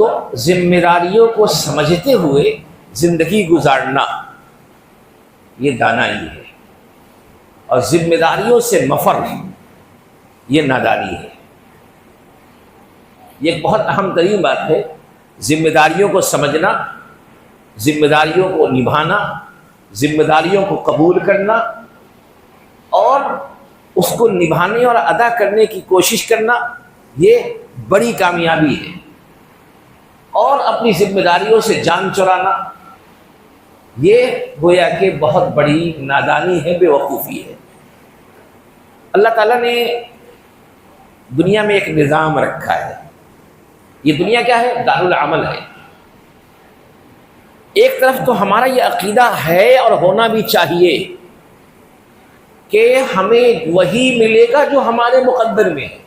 تو ذمہ داریوں کو سمجھتے ہوئے زندگی گزارنا یہ دانائی ہے، اور ذمہ داریوں سے مفر یہ نادانی ہے۔ یہ ایک بہت اہم ترین بات ہے، ذمہ داریوں کو سمجھنا، ذمہ داریوں کو نبھانا، ذمہ داریوں کو قبول کرنا اور اس کو نبھانے اور ادا کرنے کی کوشش کرنا، یہ بڑی کامیابی ہے۔ اور اپنی ذمہ داریوں سے جان چرانا یہ گویا کہ بہت بڑی نادانی ہے، بے وقوفی ہے۔ اللہ تعالیٰ نے دنیا میں ایک نظام رکھا ہے۔ یہ دنیا کیا ہے؟ دارالعمل ہے۔ ایک طرف تو ہمارا یہ عقیدہ ہے اور ہونا بھی چاہیے کہ ہمیں وہی ملے گا جو ہمارے مقدر میں ہے،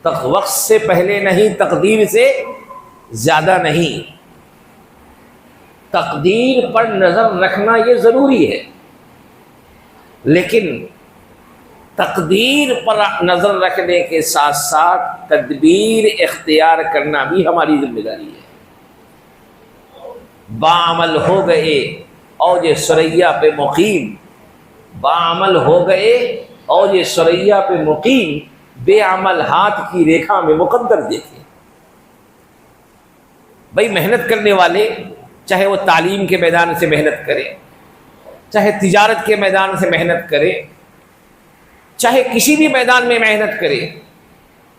وقت سے پہلے نہیں، تقدیر سے زیادہ نہیں۔ تقدیر پر نظر رکھنا یہ ضروری ہے، لیکن تقدیر پر نظر رکھنے کے ساتھ ساتھ تدبیر اختیار کرنا بھی ہماری ذمہ داری ہے۔ باعمل ہو گئے اوج ثریا پہ مقیم، باعمل ہو گئے اوج ثریا پہ مقیم، بے عمل ہاتھ کی ریکھا میں مقدر دیکھے۔ بھائی محنت کرنے والے چاہے وہ تعلیم کے میدان سے محنت کرے، چاہے تجارت کے میدان سے محنت کرے، چاہے کسی بھی میدان میں محنت کرے،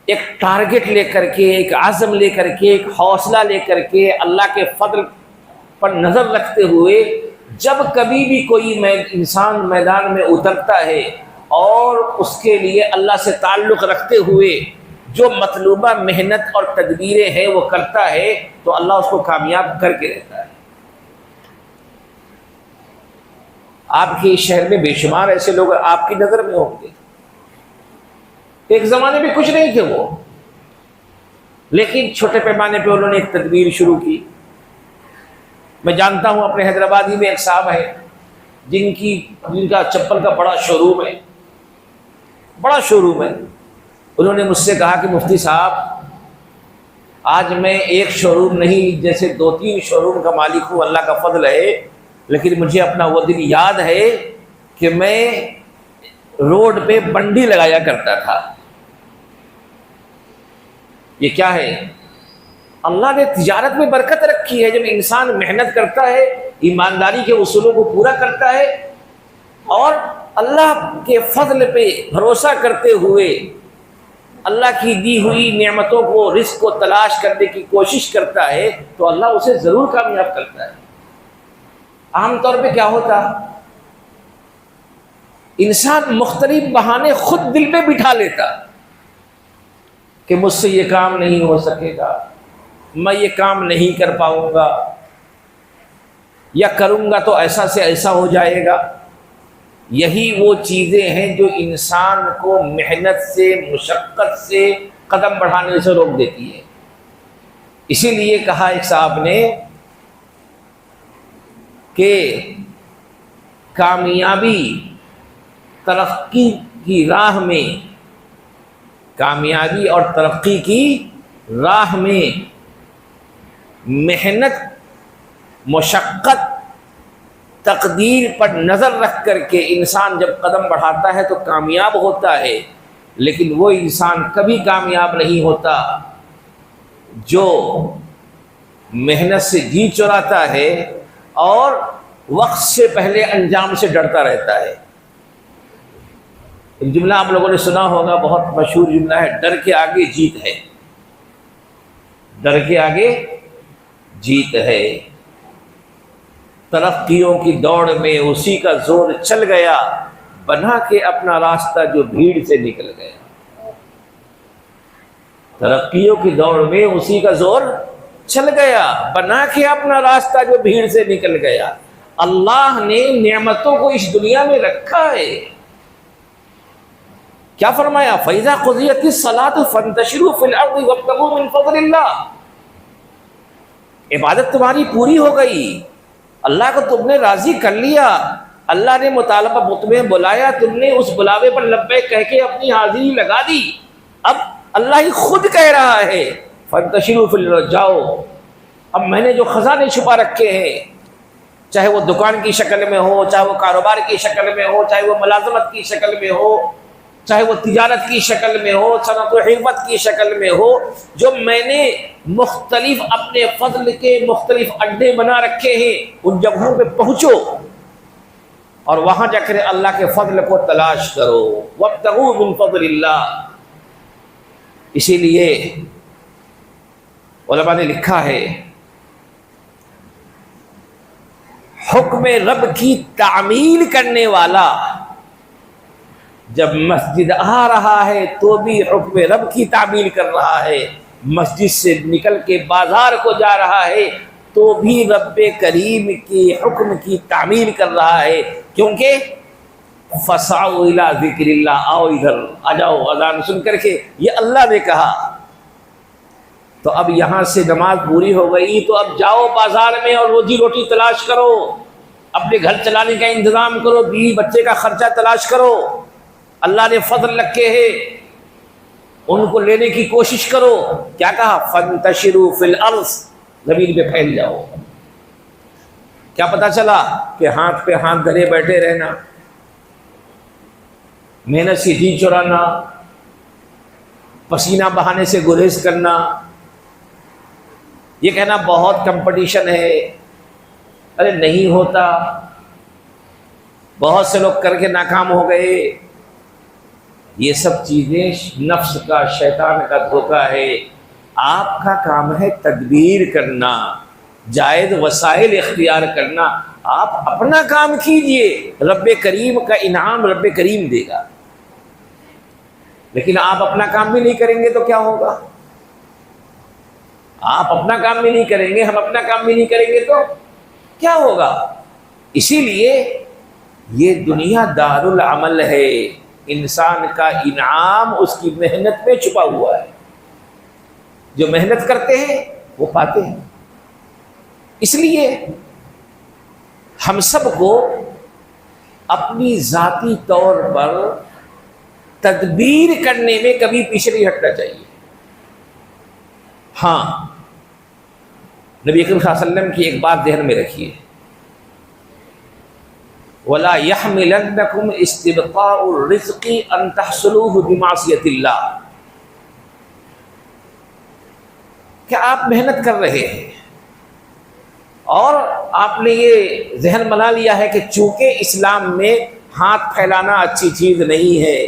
ایک ٹارگٹ لے کر کے، ایک عزم لے کر کے، ایک حوصلہ لے کر کے، اللہ کے فضل پر نظر رکھتے ہوئے جب کبھی بھی کوئی انسان میدان میں اترتا ہے اور اس کے لیے اللہ سے تعلق رکھتے ہوئے جو مطلوبہ محنت اور تدبیریں ہیں وہ کرتا ہے تو اللہ اس کو کامیاب کر کے رہتا ہے۔ آپ کے شہر میں بے شمار ایسے لوگ آپ کی نظر میں ہوں گے، ایک زمانے میں کچھ نہیں تھے وہ، لیکن چھوٹے پیمانے پہ انہوں نے ایک تدبیر شروع کی۔ میں جانتا ہوں اپنے حیدرآبادی میں ایک صاحب ہے جن کا چپل کا بڑا شوروم ہے، بڑا شوروم ہے۔ انہوں نے مجھ سے کہا کہ مفتی صاحب آج میں ایک شوروم نہیں جیسے 2-3 شوروم کا مالک ہوں، اللہ کا فضل ہے، لیکن مجھے اپنا وہ دن یاد ہے کہ میں روڈ پہ بنڈی لگایا کرتا تھا۔ یہ کیا ہے؟ اللہ نے تجارت میں برکت رکھی ہے۔ جب انسان محنت کرتا ہے، ایمانداری کے اصولوں کو پورا کرتا ہے اور اللہ کے فضل پہ بھروسہ کرتے ہوئے اللہ کی دی ہوئی نعمتوں کو، رزق کو تلاش کرنے کی کوشش کرتا ہے تو اللہ اسے ضرور کامیاب کرتا ہے۔ عام طور پہ کیا ہوتا؟ انسان مختلف بہانے خود دل پہ بٹھا لیتا کہ مجھ سے یہ کام نہیں ہو سکے گا، میں یہ کام نہیں کر پاؤں گا، یا کروں گا تو ایسا سے ایسا ہو جائے گا۔ یہی وہ چیزیں ہیں جو انسان کو محنت سے، مشقت سے قدم بڑھانے سے روک دیتی ہے۔ اسی لیے کہا ایک صاحب نے کہ کامیابی ترقی کی راہ میں، کامیابی اور ترقی کی راہ میں محنت، مشقت، تقدیر پر نظر رکھ کر کے انسان جب قدم بڑھاتا ہے تو کامیاب ہوتا ہے، لیکن وہ انسان کبھی کامیاب نہیں ہوتا جو محنت سے جی چراتا ہے اور وقت سے پہلے انجام سے ڈرتا رہتا ہے۔ ایک جملہ آپ لوگوں نے سنا ہوگا، بہت مشہور جملہ ہے، ڈر کے آگے جیت ہے، ڈر کے آگے جیت ہے۔ ترقیوں کی دوڑ میں اسی کا زور چل گیا، بنا کے اپنا راستہ جو بھیڑ سے نکل گیا۔ ترقیوں کی دوڑ میں اسی کا زور چل گیا، بنا کے اپنا راستہ جو بھیڑ سے نکل گیا۔ اللہ نے نعمتوں کو اس دنیا میں رکھا ہے۔ کیا فرمایا؟ فَإِذَا قُضِيَتِ الصَّلَاةُ فَانتَشِرُوا فِي الْأَرْضِ وَابْتَغُوا مِن فَضْلِ اللَّهِ۔ عبادت تمہاری پوری ہو گئی، اللہ کو تم نے راضی کر لیا، اللہ نے مطالبہ تمہیں بلایا، تم نے اس بلاوے پر لبیک کہہ کے اپنی حاضری لگا دی۔ اب اللہ ہی خود کہہ رہا ہے فانتشروا فی الارض، جاؤ، اب میں نے جو خزانے چھپا رکھے ہیں، چاہے وہ دکان کی شکل میں ہو، چاہے وہ کاروبار کی شکل میں ہو، چاہے وہ ملازمت کی شکل میں ہو، چاہے وہ تجارت کی شکل میں ہو، صنعت و حرفت کی شکل میں ہو، جو میں نے مختلف اپنے فضل کے مختلف اڈے بنا رکھے ہیں، ان جگہوں پہ پہنچو اور وہاں جا کر اللہ کے فضل کو تلاش کرو، وابتغوا من فضل اللہ۔ اسی لیے علماء نے لکھا ہے، حکم رب کی تعمیل کرنے والا جب مسجد آ رہا ہے تو بھی حکم رب کی تعمیل کر رہا ہے، مسجد سے نکل کے بازار کو جا رہا ہے تو بھی رب کریم کی حکم کی تعمیل کر رہا ہے، کیونکہ فسعوا الی ذکر اللہ، آؤ ادھر آ جاؤ، اذان سن کر کے یہ اللہ نے کہا۔ تو اب یہاں سے نماز پوری ہو گئی تو اب جاؤ بازار میں اور روزی روٹی تلاش کرو، اپنے گھر چلانے کا انتظام کرو، بیوی بچے کا خرچہ تلاش کرو، اللہ نے فضل رکھے ہیں ان کو لینے کی کوشش کرو۔ کیا کہا؟ فانتشروا فی الارض، زمین پہ پھیل جاؤ۔ کیا پتا چلا کہ ہاتھ پہ ہاتھ دھرے بیٹھے رہنا، محنت سے جی چرانا، پسینہ بہانے سے گریز کرنا، یہ کہنا بہت کمپٹیشن ہے، ارے نہیں ہوتا، بہت سے لوگ کر کے ناکام ہو گئے، یہ سب چیزیں نفس کا، شیطان کا دھوکہ ہے۔ آپ کا کام ہے تدبیر کرنا، جائز وسائل اختیار کرنا، آپ اپنا کام کیجئے، رب کریم کا انعام رب کریم دے گا۔ لیکن آپ اپنا کام بھی نہیں کریں گے تو کیا ہوگا؟ آپ اپنا کام بھی نہیں کریں گے، ہم اپنا کام بھی نہیں کریں گے تو کیا ہوگا؟ اسی لیے یہ دنیا دار العمل ہے، انسان کا انعام اس کی محنت میں چھپا ہوا ہے، جو محنت کرتے ہیں وہ پاتے ہیں۔ اس لیے ہم سب کو اپنی ذاتی طور پر تدبیر کرنے میں کبھی پیچھے نہیں ہٹنا چاہیے۔ ہاں، نبی اکرم صلی اللہ علیہ وسلم کی ایک بات ذہن میں رکھیے، وَلَا يَحْمِلَنَّكُمْ اسْتِبْقَاءُ الرِّزْقِ أَن تَحْصُلُوهُ بِمَعْصِيَةِ اللَّهِ، کہ آپ محنت کر رہے ہیں اور آپ نے یہ ذہن بنا لیا ہے کہ چونکہ اسلام میں ہاتھ پھیلانا اچھی چیز نہیں ہے،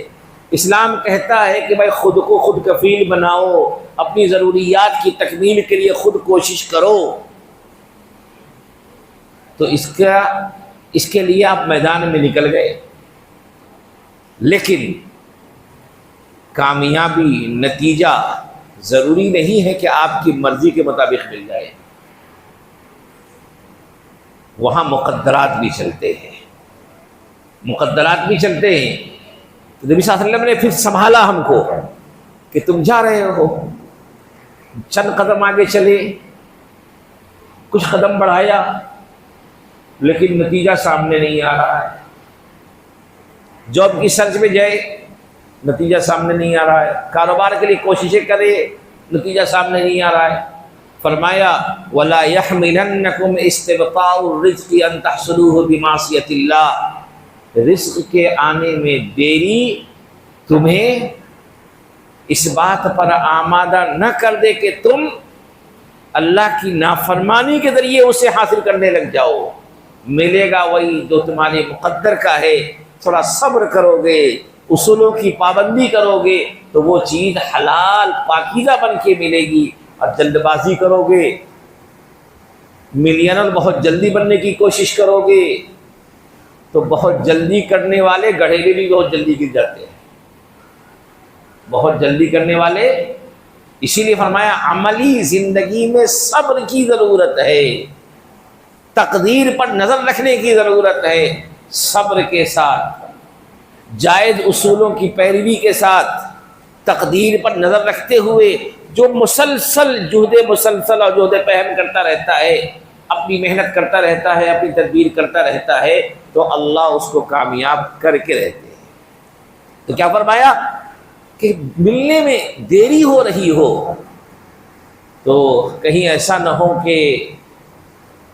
اسلام کہتا ہے کہ بھائی خود کو خود کفیل بناؤ، اپنی ضروریات کی تکمیل کے لیے خود کوشش کرو، تو اس کے لیے آپ میدان میں نکل گئے، لیکن کامیابی، نتیجہ ضروری نہیں ہے کہ آپ کی مرضی کے مطابق مل جائے، وہاں مقدرات بھی چلتے ہیں، مقدرات بھی چلتے ہیں۔ تو نبی صلی اللہ علیہ وسلم نے پھر سنبھالا ہم کو کہ تم جا رہے ہو، چند قدم آگے چلے، کچھ قدم بڑھایا، لیکن نتیجہ سامنے نہیں آ رہا ہے، جاب کی سرچ میں جائے، نتیجہ سامنے نہیں آ رہا ہے، کاروبار کے لیے کوششیں کرے، نتیجہ سامنے نہیں آ رہا ہے۔ فرمایا وَلَا يَحْمِلَنَّكُمْ اسْتِبْقَاءُ الرِّزْقِ أَن تَحْصُلُوهُ بِمَعْصِيَةِ اللَّهِ، رزق کے آنے میں دیری تمہیں اس بات پر آمادہ نہ کر دے کہ تم اللہ کی نافرمانی کے ذریعے اسے حاصل کرنے لگ جاؤ، ملے گا وہی جو تمہارے مقدر کا ہے، تھوڑا صبر کرو گے، اصولوں کی پابندی کرو گے تو وہ چیز حلال پاکیزہ بن کے ملے گی، اور جلد بازی کرو گے، ملینر بہت جلدی بننے کی کوشش کرو گے تو بہت جلدی کرنے والے گڑھیلے بھی بہت جلدی گر جاتے ہیں، بہت جلدی کرنے والے۔ اسی لیے فرمایا عملی زندگی میں صبر کی ضرورت ہے، تقدیر پر نظر رکھنے کی ضرورت ہے، صبر کے ساتھ، جائز اصولوں کی پیروی کے ساتھ، تقدیر پر نظر رکھتے ہوئے جو مسلسل جہد مسلسل اور جہد پہم کرتا رہتا ہے، اپنی محنت کرتا رہتا ہے، اپنی تدبیر کرتا رہتا ہے، تو اللہ اس کو کامیاب کر کے رہتے ہیں۔ تو کیا فرمایا کہ ملنے میں دیری ہو رہی ہو تو کہیں ایسا نہ ہو کہ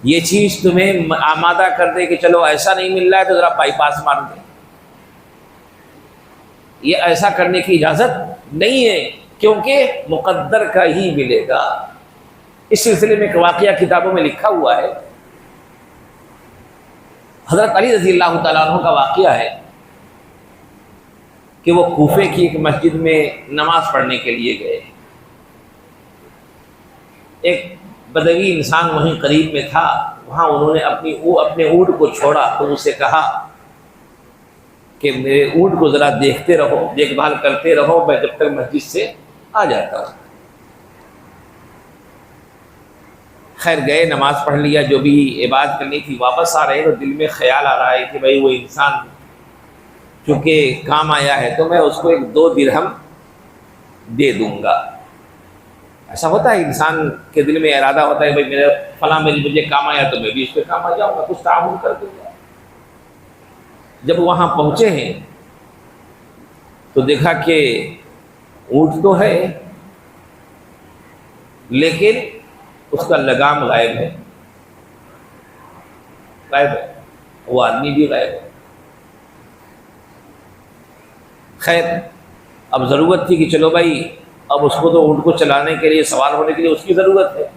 یہ چیز تمہیں آمادہ کر دے کہ چلو ایسا نہیں مل رہا ہے تو ذرا بائی پاس مار دیں. یہ ایسا کرنے کی اجازت نہیں ہے، کیونکہ مقدر کا ہی ملے گا. اس سلسلے میں ایک واقعہ کتابوں میں لکھا ہوا ہے. حضرت علی رضی اللہ تعالیٰ عنہ کا واقعہ ہے کہ وہ کوفے کی ایک مسجد میں نماز پڑھنے کے لیے گئے. ایک بدوی انسان وہیں قریب میں تھا، وہاں انہوں نے اپنے اونٹ کو چھوڑا تو اسے کہا کہ میرے اونٹ کو ذرا دیکھتے رہو، دیکھ بھال کرتے رہو، میں جب تک مسجد سے آ جاتا ہوں. خیر گئے، نماز پڑھ لیا، جو بھی عبادت کرنی تھی، واپس آ رہے تو دل میں خیال آ رہا ہے کہ بھائی وہ انسان چونکہ کام آیا ہے تو میں اس کو 1-2 درہم دے دوں گا. ایسا ہوتا ہے، انسان کے دل میں ارادہ ہوتا ہے بھائی میرا فلاں مجھے کام آیا تو میں بھی اس پہ کام آ جاؤں گا، کچھ تعاون کر دوں گا. جب وہاں پہنچے ہیں تو دیکھا کہ اونٹ تو ہے لیکن اس کا لگام غائب ہے، وہ آدمی بھی غائب ہے. خیر اب ضرورت تھی کہ چلو بھائی اب اس کو تو اونٹ کو چلانے کے لیے، سوار ہونے کے لیے اس کی ضرورت ہے،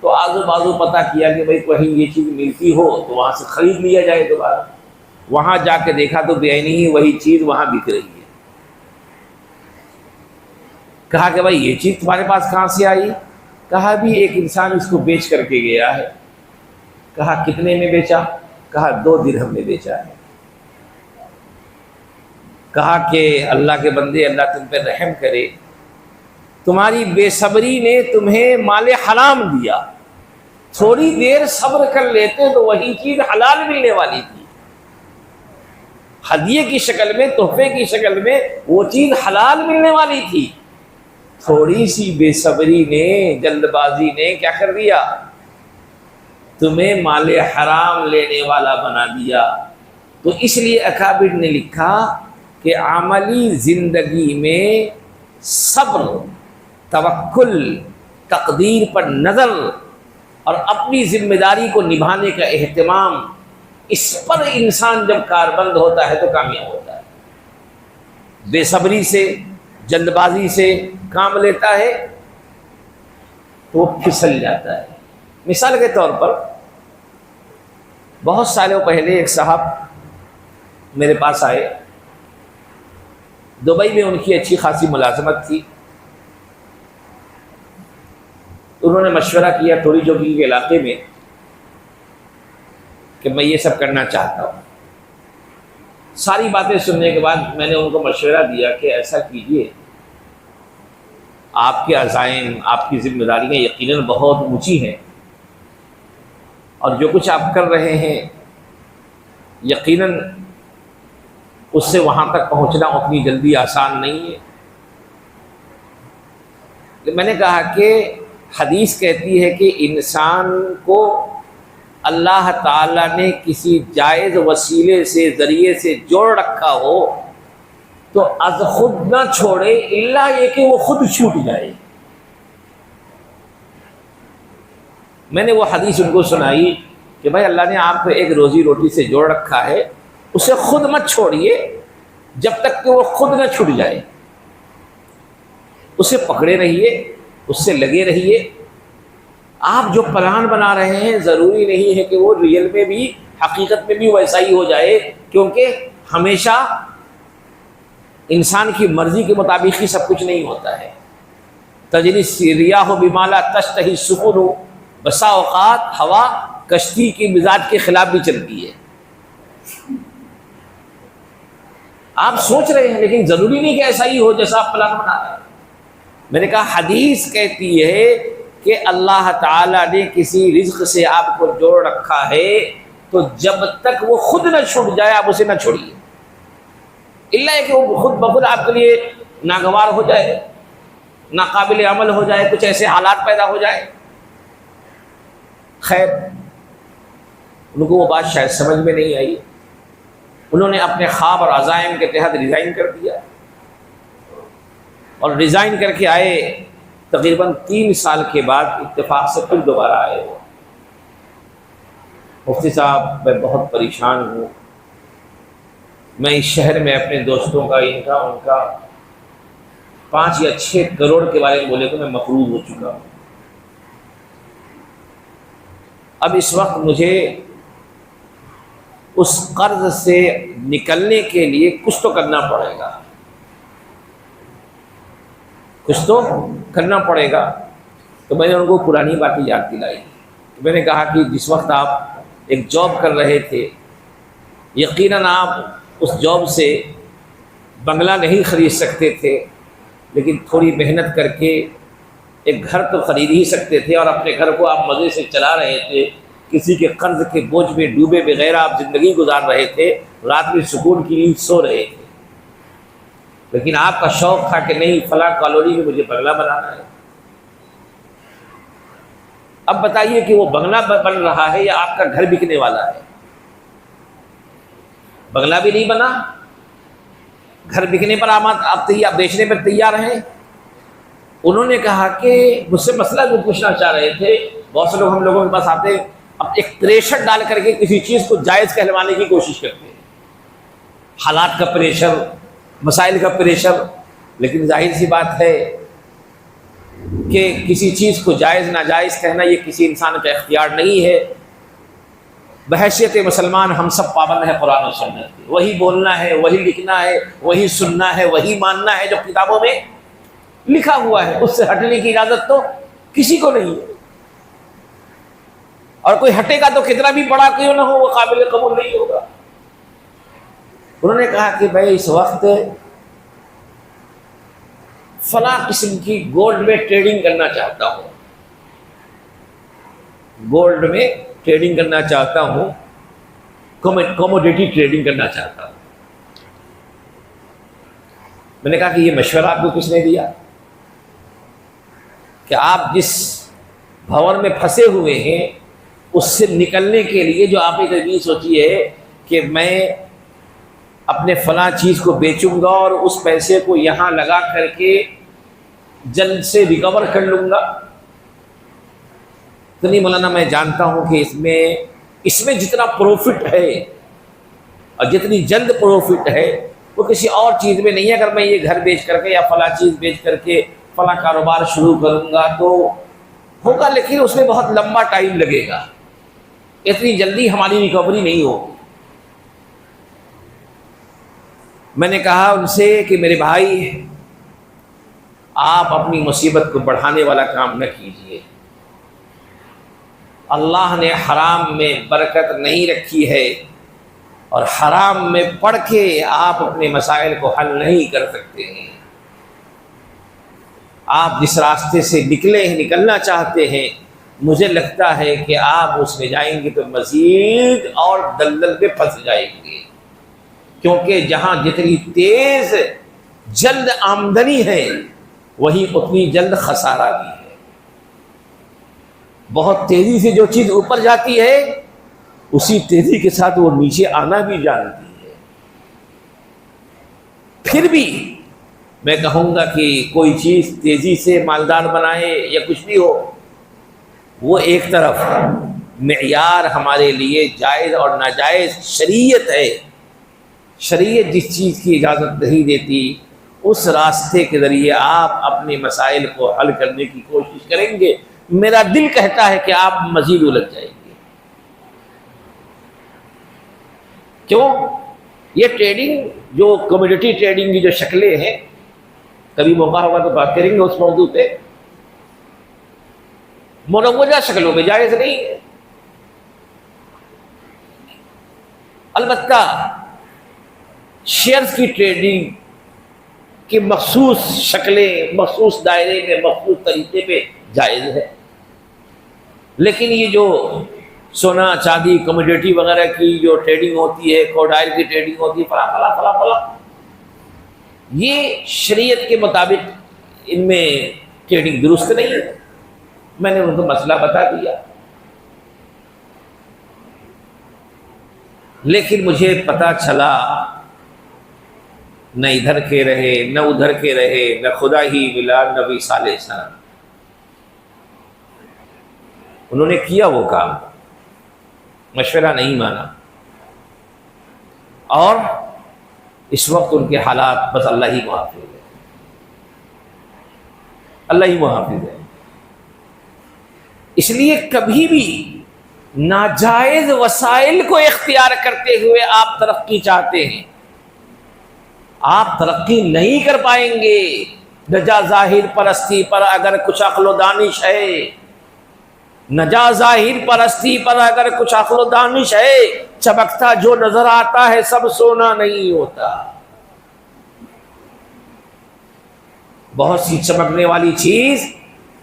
تو آزو بازو پتہ کیا کہ بھائی کہیں یہ چیز ملتی ہو تو وہاں سے خرید لیا جائے دوبارہ. وہاں جا کے دیکھا تو بے عینی ہی وہی چیز وہاں بک رہی ہے. کہا کہ بھائی یہ چیز تمہارے پاس کہاں سے آئی؟ کہا بھی ایک انسان اس کو بیچ کر کے گیا ہے. کہا کتنے میں بیچا؟ کہا 2 درہم میں بیچا ہے. کہا کہ اللہ کے بندے، اللہ تم پہ رحم کرے، تمہاری بے صبری نے تمہیں مال حرام دیا، تھوڑی دیر صبر کر لیتے تو وہی چیز حلال ملنے والی تھی. ہدیے کی شکل میں، تحفے کی شکل میں وہ چیز حلال ملنے والی تھی. تھوڑی سی بے صبری نے، جلد بازی نے کیا کر دیا؟ تمہیں مال حرام لینے والا بنا دیا. تو اس لیے اکابر نے لکھا کہ عملی زندگی میں صبر، توکل، تقدیر پر نظر اور اپنی ذمہ داری کو نبھانے کا اہتمام، اس پر انسان جب کاربند ہوتا ہے تو کامیاب ہوتا ہے. بے صبری سے، جلد بازی سے کام لیتا ہے تو وہ پھسل جاتا ہے. مثال کے طور پر بہت سالوں پہلے ایک صاحب میرے پاس آئے، دبئی میں ان کی اچھی خاصی ملازمت تھی. انہوں نے مشورہ کیا ٹوری جوگی کے علاقے میں کہ میں یہ سب کرنا چاہتا ہوں. ساری باتیں سننے کے بعد میں نے ان کو مشورہ دیا کہ ایسا کیجئے، آپ کے عزائم، آپ کی ذمہ داریاں یقیناً بہت اونچی ہیں، اور جو کچھ آپ کر رہے ہیں یقیناً اس سے وہاں تک پہنچنا اتنی جلدی آسان نہیں ہے. میں نے کہا کہ حدیث کہتی ہے کہ انسان کو اللہ تعالیٰ نے کسی جائز وسیلے سے، ذریعے سے جوڑ رکھا ہو تو از خود نہ چھوڑے الا یہ کہ وہ خود چھوٹ جائے. میں نے وہ حدیث ان کو سنائی کہ بھائی اللہ نے آپ کو ایک روزی روٹی سے جوڑ رکھا ہے، اسے خود مت چھوڑیے جب تک کہ وہ خود نہ چھوٹ جائے. اسے پکڑے رہیے، اس سے لگے رہیے. آپ جو پلان بنا رہے ہیں ضروری نہیں ہے کہ وہ ریئل میں بھی، حقیقت میں بھی ویسا ہی ہو جائے، کیونکہ ہمیشہ انسان کی مرضی کے مطابق ہی سب کچھ نہیں ہوتا ہے. تجری الریاح بما لا تشتہی السفن، بسا اوقات ہوا کشتی کی مزاج کے خلاف بھی چلتی ہے. آپ سوچ رہے ہیں لیکن ضروری نہیں کہ ایسا ہی ہو جیسا آپ پلان بنا رہے ہیں. میں نے کہا حدیث کہتی ہے کہ اللہ تعالیٰ نے کسی رزق سے آپ کو جوڑ رکھا ہے تو جب تک وہ خود نہ چھوٹ جائے آپ اسے نہ چھوڑیے، الا ہے کہ وہ خود بخود آپ کے لیے ناگوار ہو جائے، ناقابل عمل ہو جائے، کچھ ایسے حالات پیدا ہو جائے. خیر ان کو وہ بات شاید سمجھ میں نہیں آئی. انہوں نے اپنے خواب اور عزائم کے تحت ریزائن کر دیا، اور ریزائن کر کے آئے تقریباً 3 سال کے بعد اتفاق سے پھر دوبارہ آئے وہ. مفتی صاحب میں بہت پریشان ہوں، میں اس شہر میں اپنے دوستوں کا ان کا 5 یا 6 کروڑ کے بارے میں بولے تو میں مقروض ہو چکا ہوں. اب اس وقت مجھے اس قرض سے نکلنے کے لیے کچھ تو کرنا پڑے گا، کچھ تو کرنا پڑے گا. تو میں نے ان کو پرانی باتیں یاد دلائی. میں نے کہا کہ جس وقت آپ ایک جاب کر رہے تھے، یقیناً آپ اس جاب سے بنگلہ نہیں خرید سکتے تھے، لیکن تھوڑی محنت کر کے ایک گھر تو خرید ہی سکتے تھے، اور اپنے گھر کو آپ مزے سے چلا رہے تھے. کسی کے قرض کے بوجھ میں ڈوبے بغیر آپ زندگی گزار رہے تھے، رات میں سکون کی نیند سو رہے تھے. لیکن آپ کا شوق تھا کہ نہیں، فلاں کالونی میں مجھے بنگلہ بنانا ہے. اب بتائیے کہ وہ بنگلہ بن رہا ہے یا آپ کا گھر بکنے والا ہے؟ بنگلہ بھی نہیں بنا، گھر بکنے پر آپ تیار، بیچنے پر تیار ہیں. انہوں نے کہا کہ مجھ سے مسئلہ جو پوچھنا چاہ رہے تھے، بہت سے لوگ ہم لوگوں کے پاس آتے ہیں، اب ایک پریشر ڈال کر کے کسی چیز کو جائز کہلوانے کی کوشش کرتے ہیں، حالات کا پریشر، مسائل کا پریشر. لیکن ظاہر سی بات ہے کہ کسی چیز کو جائز ناجائز کہنا یہ کسی انسان کا اختیار نہیں ہے. بحیثیت مسلمان ہم سب پابند ہیں قرآن و سنت کے. وہی بولنا ہے، وہی لکھنا ہے، وہی سننا ہے، وہی ماننا ہے جو کتابوں میں لکھا ہوا ہے. اس سے ہٹنے کی اجازت تو کسی کو نہیں ہے، اور کوئی ہٹے گا تو کتنا بھی بڑا کیوں نہ ہو وہ قابل قبول نہیں ہوگا. انہوں نے کہا کہ میں اس وقت فلاں قسم کی گولڈ میں ٹریڈنگ کرنا چاہتا ہوں، گولڈ میں ٹریڈنگ کرنا چاہتا ہوں، کوموڈیٹی ٹریڈنگ کرنا چاہتا ہوں. میں نے کہا کہ یہ مشورہ آپ کو کس نے دیا کہ آپ جس بھور میں پھنسے ہوئے ہیں اس سے نکلنے کے لیے جو آپ نے تدبیر سوچی ہے کہ میں اپنے فلاں چیز کو بیچوں گا اور اس پیسے کو یہاں لگا کر کے جلد سے ریکور کر لوں گا. تو نہیں مولانا، میں جانتا ہوں کہ اس میں جتنا پروفٹ ہے اور جتنی جلد پروفٹ ہے وہ کسی اور چیز میں نہیں ہے. اگر میں یہ گھر بیچ کر کے یا فلاں چیز بیچ کر کے فلاں کاروبار شروع کروں گا تو ہوگا، لیکن اس میں بہت لمبا ٹائم لگے گا، اتنی جلدی ہماری ریکوری نہیں ہوگی. میں نے کہا ان سے کہ میرے بھائی، آپ اپنی مصیبت کو بڑھانے والا کام نہ کیجیے. اللہ نے حرام میں برکت نہیں رکھی ہے، اور حرام میں پڑھ کے آپ اپنے مسائل کو حل نہیں کر سکتے ہیں. آپ جس راستے سے نکلنا چاہتے ہیں، مجھے لگتا ہے کہ آپ اس میں جائیں گے تو مزید اور دلدل میں پھنس جائیں گے، کیونکہ جہاں جتنی تیز جلد آمدنی ہے وہی اتنی جلد خسارہ بھی ہے. بہت تیزی سے جو چیز اوپر جاتی ہے اسی تیزی کے ساتھ وہ نیچے آنا بھی جانتی ہے. پھر بھی میں کہوں گا کہ کوئی چیز تیزی سے مالدار بنائے یا کچھ بھی ہو، وہ ایک طرف معیار ہمارے لیے جائز اور ناجائز شریعت ہے. شریعت جس چیز کی اجازت نہیں دیتی اس راستے کے ذریعے آپ اپنے مسائل کو حل کرنے کی کوشش کریں گے. میرا دل کہتا ہے کہ آپ مزید الجھ جائیں گے. کیوں؟ یہ ٹریڈنگ جو کمیونٹی ٹریڈنگ کی جو شکلیں ہیں، کبھی موقع ہوگا تو بات کریں گے اس موضوع پہ، مروجہ شکلوں میں جائز نہیں ہے. البتہ شیئرز کی ٹریڈنگ کی مخصوص شکلیں، مخصوص دائرے میں، مخصوص طریقے پہ جائز ہے. لیکن یہ جو سونا چاندی کموڈیٹی وغیرہ کی جو ٹریڈنگ ہوتی ہے، کروڈ آئل کی ٹریڈنگ ہوتی ہے، فلاں یہ شریعت کے مطابق ان میں ٹریڈنگ درست نہیں ہے. میں نے ان کو مسئلہ بتا دیا، لیکن مجھے پتا چلا نہ ادھر کے رہے نہ ادھر کے رہے، نہ خدا ہی ملا نبی صالح السلام. انہوں نے کیا وہ کام، مشورہ نہیں مانا، اور اس وقت ان کے حالات بس اللہ ہی محافظ ہے، اللہ ہی محافظ ہے۔ اس لیے کبھی بھی ناجائز وسائل کو اختیار کرتے ہوئے آپ ترقی چاہتے ہیں، آپ ترقی نہیں کر پائیں گے۔ نجا ظاہر پرستی پر اگر کچھ عقل و دانش ہے، نجا ظاہر پرستی پر اگر کچھ عقل و دانش ہے، چمکتا جو نظر آتا ہے سب سونا نہیں ہوتا۔ بہت سی چمکنے والی چیز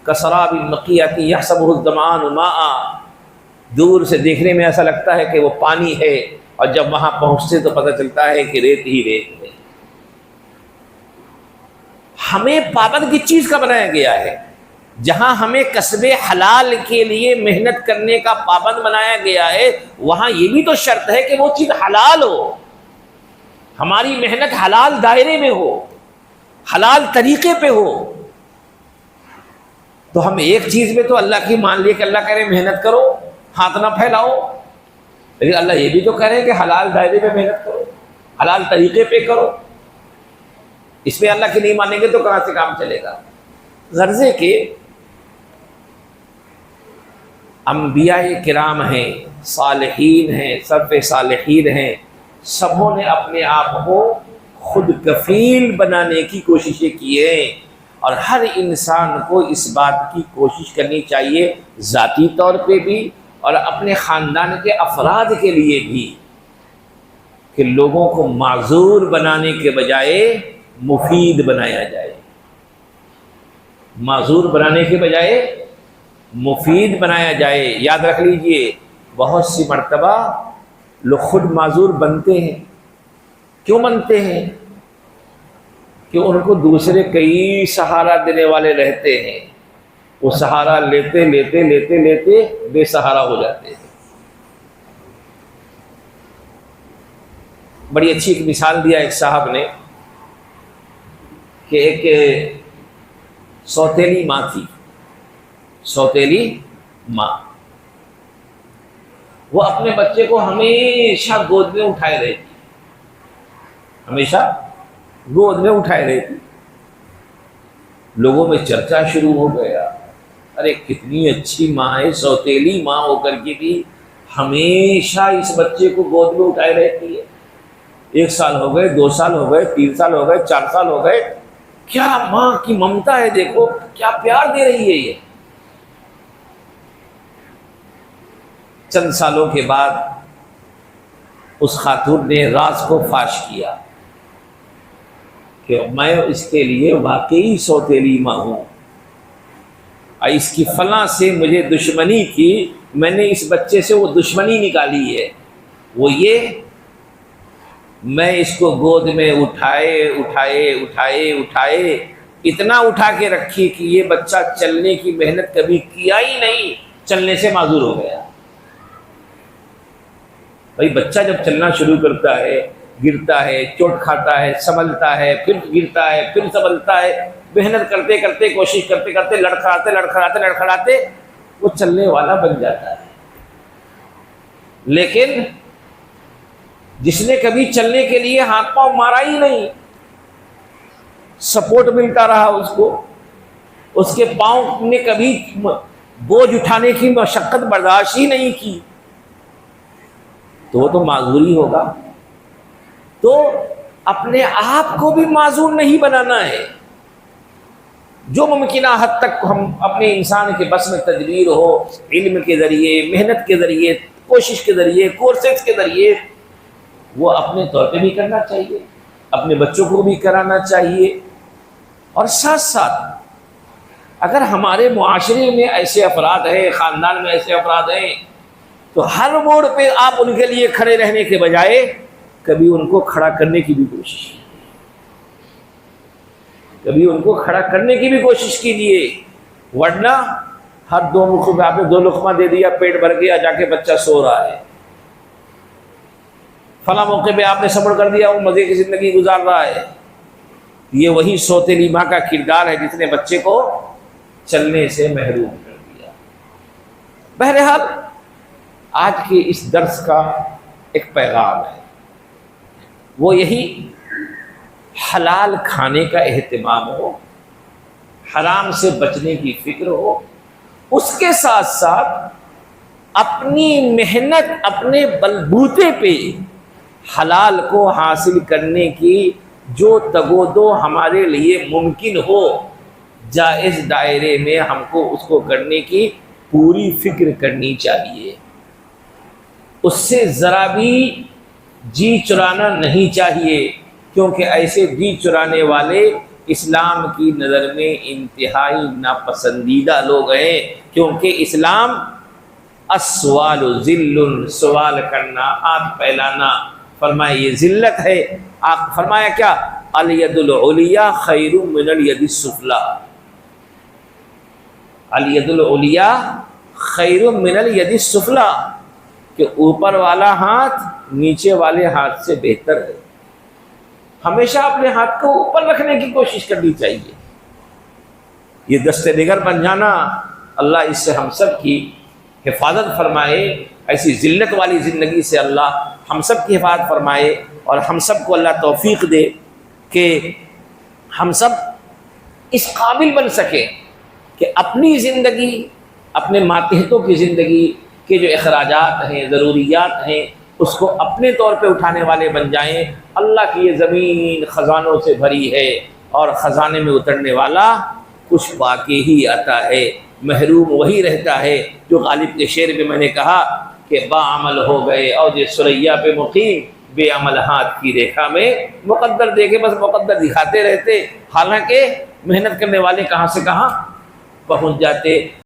کسراب النقیۃ یحسبہ الظمآن ماء، دور سے دیکھنے میں ایسا لگتا ہے کہ وہ پانی ہے، اور جب وہاں پہنچتے تو پتہ چلتا ہے کہ ریت ہی ریت ہے۔ ہمیں پابند کس چیز کا بنایا گیا ہے؟ جہاں ہمیں کسب حلال کے لیے محنت کرنے کا پابند بنایا گیا ہے، وہاں یہ بھی تو شرط ہے کہ وہ چیز حلال ہو، ہماری محنت حلال دائرے میں ہو، حلال طریقے پہ ہو۔ تو ہم ایک چیز میں تو اللہ کی مان لیے کہ اللہ کہہ رہے محنت کرو، ہاتھ نہ پھیلاؤ، لیکن اللہ یہ بھی تو کہہ رہے کہ حلال دائرے میں محنت کرو، حلال طریقے پہ کرو۔ اس میں اللہ کی نہیں مانیں گے تو کہاں سے کام چلے گا؟ غرضے کہ انبیاء کرام ہیں، صالحین ہیں، سلف صالحین ہیں، سبوں نے اپنے آپ کو خود کفیل بنانے کی کوششیں کی ہیں، اور ہر انسان کو اس بات کی کوشش کرنی چاہیے، ذاتی طور پہ بھی اور اپنے خاندان کے افراد کے لیے بھی، کہ لوگوں کو معذور بنانے کے بجائے مفید بنایا جائے، معذور بنانے کے بجائے مفید بنایا جائے۔ یاد رکھ لیجئے، بہت سی مرتبہ لوگ خود معذور بنتے ہیں۔ کیوں بنتے ہیں؟ کہ ان کو دوسرے کئی سہارا دینے والے رہتے ہیں، وہ سہارا لیتے لیتے لیتے لیتے بے سہارا ہو جاتے ہیں۔ بڑی اچھی ایک مثال دیا ایک صاحب نے کہ ایک سوتیلی ماں تھی، سوتیلی ماں، وہ اپنے بچے کو ہمیشہ گود میں اٹھائے رہتی، ہمیشہ گود میں اٹھائے رہتی۔ لوگوں میں چرچا شروع ہو گیا، ارے کتنی اچھی ماں ہے، سوتیلی ماں ہو کر کے بھی ہمیشہ اس بچے کو گود میں اٹھائے رہتی ہے۔ 1 سال ہو گئے، 2 سال ہو گئے، 3 سال ہو گئے، 4 سال ہو گئے، کیا ماں کی ممتا ہے، دیکھو کیا پیار دے رہی ہے یہ۔ چند سالوں کے بعد اس خاتون نے راز کو فاش کیا کہ میں اس کے لیے واقعی سوتیلی ماں ہوں، اور اس کی فلاں سے مجھے دشمنی تھی، میں نے اس بچے سے وہ دشمنی نکالی ہے، وہ یہ میں اس کو گود میں اٹھائے اٹھائے اٹھائے اٹھائے اتنا اٹھا کے رکھی کہ یہ بچہ چلنے کی محنت کبھی کیا ہی نہیں، چلنے سے معذور ہو گیا۔ بھائی بچہ جب چلنا شروع کرتا ہے، گرتا ہے، چوٹ کھاتا ہے، سنبھلتا ہے، پھر گرتا ہے، پھر سنبھلتا ہے، محنت کرتے کرتے، کوشش کرتے کرتے، لڑکھڑاتے لڑکھڑاتے لڑکھڑاتے وہ چلنے والا بن جاتا ہے۔ لیکن جس نے کبھی چلنے کے لیے ہاتھ پاؤں مارا ہی نہیں، سپورٹ ملتا رہا اس کو، اس کے پاؤں نے کبھی بوجھ اٹھانے کی مشقت برداشت ہی نہیں کی، تو وہ تو معذور ہی ہوگا۔ تو اپنے آپ کو بھی معذور نہیں بنانا ہے۔ جو ممکنہ حد تک ہم اپنے انسان کے بس میں تدبیر ہو، علم کے ذریعے، محنت کے ذریعے، کوشش کے ذریعے، کورسز کے ذریعے، وہ اپنے طور پہ بھی کرنا چاہیے، اپنے بچوں کو بھی کرانا چاہیے۔ اور ساتھ ساتھ اگر ہمارے معاشرے میں ایسے افراد ہیں، خاندان میں ایسے افراد ہیں، تو ہر موڑ پہ آپ ان کے لیے کھڑے رہنے کے بجائے کبھی ان کو کھڑا کرنے کی بھی کوشش کیجیے، کبھی ان کو کھڑا کرنے کی بھی کوشش کیجیے، ورنہ ہر 2 لقمے میں آپ نے 2 لقمہ دے دیا، پیٹ بھر گیا، جا کے بچہ سو رہا ہے، فلاں موقع پہ آپ نے صبر کر دیا، وہ مزے کی زندگی گزار رہا ہے۔ یہ وہی سوتیلی ماں کا کردار ہے جس نے بچے کو چلنے سے محروم کر دیا۔ بہرحال آج کے اس درس کا ایک پیغام ہے، وہ یہی حلال کھانے کا اہتمام ہو، حرام سے بچنے کی فکر ہو، اس کے ساتھ ساتھ اپنی محنت اپنے بلبوتے پہ حلال کو حاصل کرنے کی جو تگودو ہمارے لیے ممکن ہو، جائز دائرے میں ہم کو اس کو کرنے کی پوری فکر کرنی چاہیے۔ اس سے ذرا بھی جی چرانا نہیں چاہیے، کیونکہ ایسے جی چرانے والے اسلام کی نظر میں انتہائی ناپسندیدہ لوگ ہیں، کیونکہ اسلام السوال ذل، سوال کرنا، ہاتھ پھیلانا، فرمایا یہ ذلت ہے۔ آپ فرمایا کیا؟ الید العلیٰ خیر من الید السفلی، الید العلیٰ خیر من الید السفلی، کہ اوپر والا ہاتھ نیچے والے ہاتھ سے بہتر ہے۔ ہمیشہ اپنے ہاتھ کو اوپر رکھنے کی کوشش کرنی چاہیے۔ یہ دست نگر بن جانا، اللہ اس سے ہم سب کی حفاظت فرمائے، ایسی ذلت والی زندگی سے اللہ ہم سب کی حفاظت فرمائے، اور ہم سب کو اللہ توفیق دے کہ ہم سب اس قابل بن سکیں کہ اپنی زندگی، اپنے ماتحتوں کی زندگی کے جو اخراجات ہیں، ضروریات ہیں، اس کو اپنے طور پہ اٹھانے والے بن جائیں۔ اللہ کی یہ زمین خزانوں سے بھری ہے، اور خزانے میں اترنے والا کچھ پا کے ہی آتا ہے، محروم وہی رہتا ہے جو غالب کے شعر میں میں نے کہا کہ با عمل ہو گئے اور یہ سریا پہ مقیم، بے عمل ہاتھ کی ریکھا میں مقدر دیکھے، بس مقدر دکھاتے رہتے، حالانکہ محنت کرنے والے کہاں سے کہاں پہنچ جاتے۔